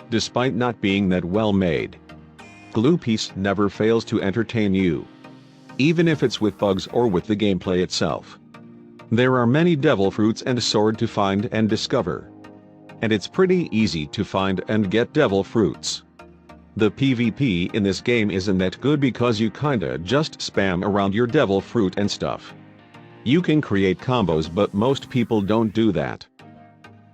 despite not being that well made. Glue Piece never fails to entertain you, even if it's with bugs or with the gameplay itself. There are many devil fruits and sword to find and discover, and it's pretty easy to find and get devil fruits. The PvP in this game isn't that good because you kinda just spam around your devil fruit and stuff. You can create combos, but most people don't do that.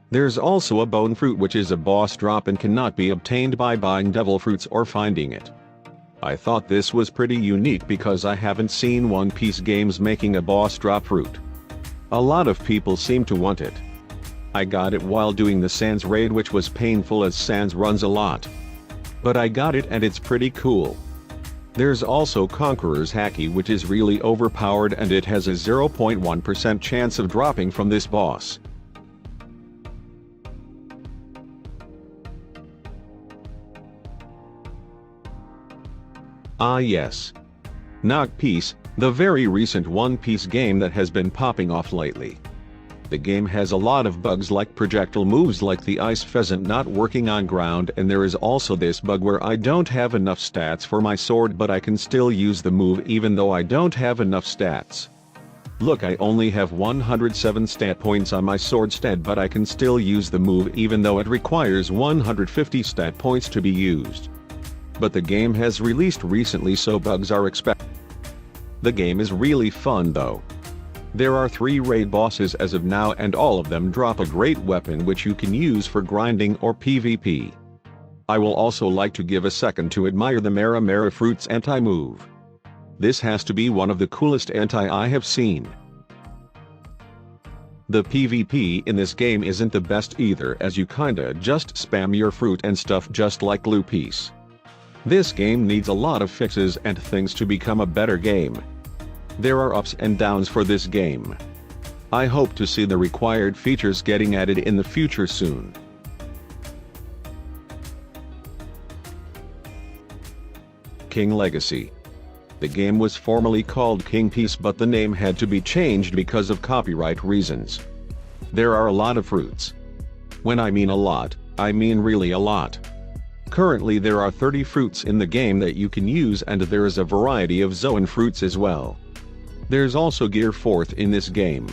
There's also a bone fruit, which is a boss drop and cannot be obtained by buying devil fruits or finding it. I thought this was pretty unique because I haven't seen One Piece games making a boss drop fruit. A lot of people seem to want it. I got it while doing the Sans raid, which was painful as Sans runs a lot. But I got it and it's pretty cool. There's also Conqueror's Haki, which is really overpowered, and it has a 0.1% chance of dropping from this boss. Ah yes. Knock Piece, the very recent One Piece game that has been popping off lately. The game has a lot of bugs, like projectile moves like the ice pheasant not working on ground, and there is also this bug where I don't have enough stats for my sword but I can still use the move even though I don't have enough stats. Look, I only have 107 stat points on my sword stat, but I can still use the move even though it requires 150 stat points to be used. But the game has released recently, so bugs are expected. The game is really fun though. There are 3 raid bosses as of now, and all of them drop a great weapon which you can use for grinding or PvP. I will also like to give a second to admire the Mera Mera Fruit's anti-move. This has to be one of the coolest anti I have seen. The PvP in this game isn't the best either, as you kinda just spam your fruit and stuff just like Glue Piece. This game needs a lot of fixes and things to become a better game. There are ups and downs for this game. I hope to see the required features getting added in the future soon. King Legacy. The game was formerly called King Piece, but the name had to be changed because of copyright reasons. There are a lot of fruits. When I mean a lot, I mean really a lot. Currently there are 30 fruits in the game that you can use, and there is a variety of Zoan fruits as well. There's also Gear 4th in this game.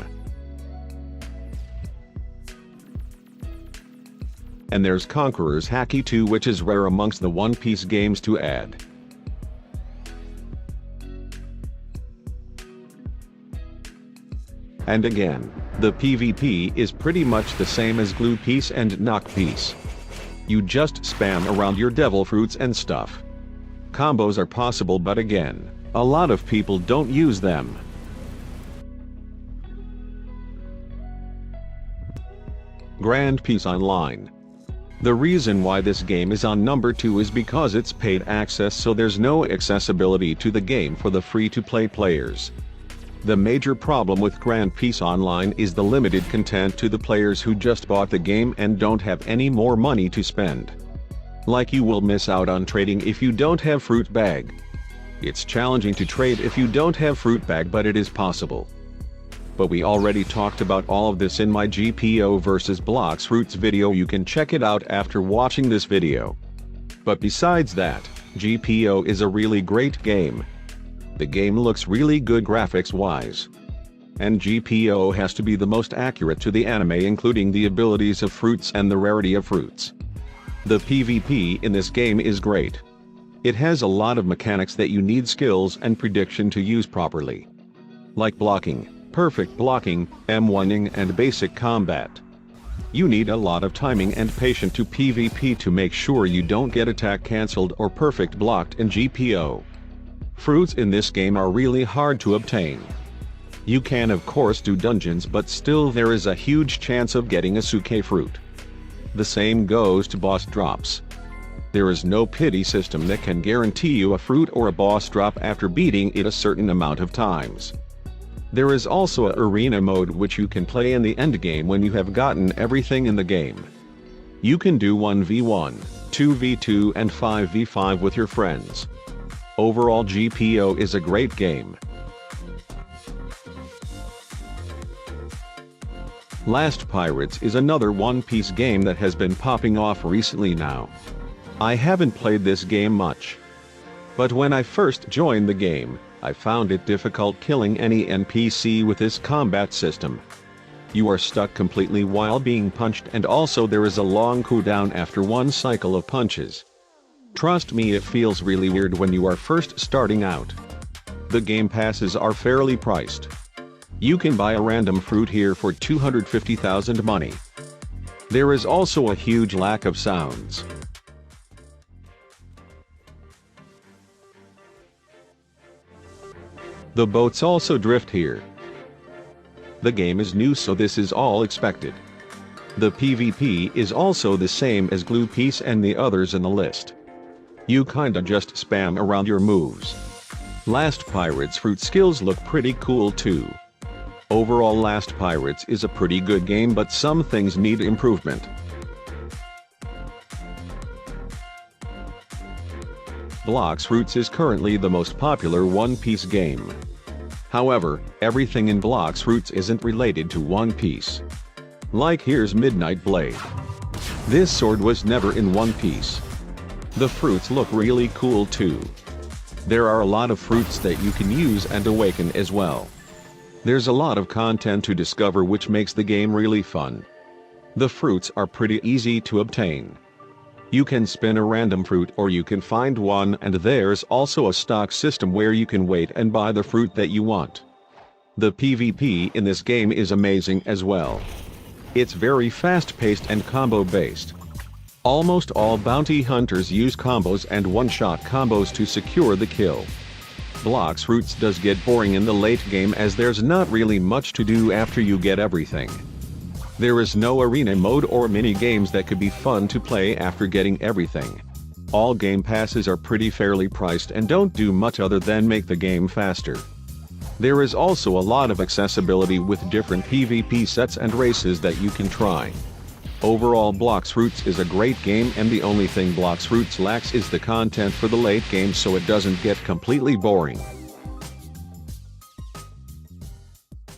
And there's Conqueror's Haki 2, which is rare amongst the One Piece games to add. And again, the PvP is pretty much the same as Glue Piece and Knock Piece. You just spam around your devil fruits and stuff. Combos are possible, but again, a lot of people don't use them. Grand Piece Online. The reason why this game is on number 2 is because it's paid access, so there's no accessibility to the game for the free-to-play players. The major problem with Grand Piece Online is the limited content to the players who just bought the game and don't have any more money to spend. Like, you will miss out on trading if you don't have Fruit Bag. It's challenging to trade if you don't have Fruit Bag, but it is possible. But we already talked about all of this in my GPO versus Blocks Fruits video. You can check it out after watching this video. But besides that, GPO is a really great game. The game looks really good graphics-wise. And GPO has to be the most accurate to the anime, including the abilities of fruits and the rarity of fruits. The PvP in this game is great. It has a lot of mechanics that you need skills and prediction to use properly. Like blocking, perfect blocking, M1ing, and basic combat. You need a lot of timing and patience to PvP to make sure you don't get attack cancelled or perfect blocked in GPO. Fruits in this game are really hard to obtain. You can of course do dungeons, but still there is a huge chance of getting a Suke fruit. The same goes to boss drops. There is no pity system that can guarantee you a fruit or a boss drop after beating it a certain amount of times. There is also a arena mode which you can play in the endgame when you have gotten everything in the game. You can do 1v1, 2v2 and 5v5 with your friends. Overall, GPO is a great game. Last Pirates is another One Piece game that has been popping off recently now. I haven't played this game much, but when I first joined the game, I found it difficult killing any NPC with this combat system. You are stuck completely while being punched, and also there is a long cooldown after one cycle of punches. Trust me, it feels really weird when you are first starting out. The game passes are fairly priced. You can buy a random fruit here for 250,000 money. There is also a huge lack of sounds. The boats also drift here. The game is new, so this is all expected. The PvP is also the same as Glue Piece and the others in the list. You kinda just spam around your moves. Last Pirates fruit skills look pretty cool too. Overall, Last Pirates is a pretty good game, but some things need improvement. Blox Fruits is currently the most popular One Piece game. However, everything in Blox Fruits isn't related to One Piece. Like here's Midnight Blade. This sword was never in One Piece. The fruits look really cool too. There are a lot of fruits that you can use and awaken as well. There's a lot of content to discover, which makes the game really fun. The fruits are pretty easy to obtain. You can spin a random fruit or you can find one, and there's also a stock system where you can wait and buy the fruit that you want. The PvP in this game is amazing as well. It's very fast-paced and combo-based. Almost all bounty hunters use combos and one-shot combos to secure the kill. Blox Fruits does get boring in the late game, as there's not really much to do after you get everything. There is no arena mode or mini games that could be fun to play after getting everything. All game passes are pretty fairly priced and don't do much other than make the game faster. There is also a lot of accessibility with different PvP sets and races that you can try. Overall, Blox Fruits is a great game, and the only thing Blox Fruits lacks is the content for the late game, so it doesn't get completely boring.